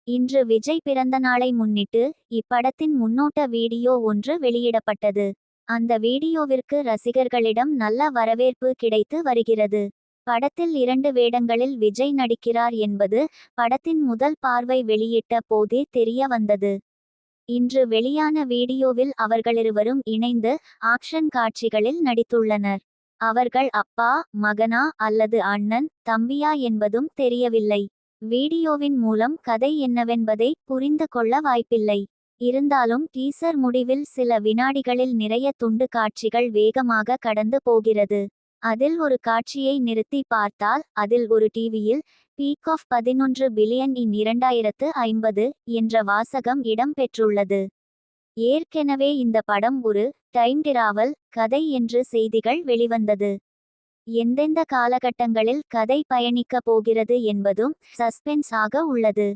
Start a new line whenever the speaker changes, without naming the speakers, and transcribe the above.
இன்று விஜய் பிறந்த நாளை முன்னிட்டு இப்படத்தின் முன்னோட்ட வீடியோ ஒன்று வெளியிடப்பட்டது. அந்த வீடியோவிற்கு ரசிகர்களிடம் நல்ல வரவேற்பு கிடைத்து வருகிறது. படத்தில் 2 வேடங்களில் விஜய் நடிக்கிறார் என்பது படத்தின் முதல் பார்வை வெளியிட்ட போதே தெரிய வந்தது. இன்று வெளியான வீடியோவில் அவர்களிருவரும் இணைந்து ஆக்ஷன் காட்சிகளில் நடித்துள்ளனர். அவர்கள் அப்பா, மகனா அல்லது அண்ணன், தம்பியா என்பதும் தெரியவில்லை. வீடியோவின் மூலம் கதை என்னவென்பதை புரிந்து கொள்ள வாய்ப்பில்லை. இருந்தாலும் டீசர் முடிவில் சில வினாடிகளில் நிறைய துண்டு காட்சிகள் வேகமாக கடந்து போகிறது. அதில் ஒரு காட்சியை நிறுத்தி பார்த்தால் அதில் ஒரு டிவியில் பீக் ஆஃப் 11 பில்லியன் இன் 2050 என்ற வாசகம் இடம் பெற்றுள்ளது. ஏற்கெனவே இந்த படம் ஒரு டைம் டிராவல் கதை என்று செய்திகள் வெளிவந்தது. எந்தெந்த காலகட்டங்களில் கதை பயணிக்க போகிறது என்பதும் சஸ்பென்ஸ் ஆக உள்ளது.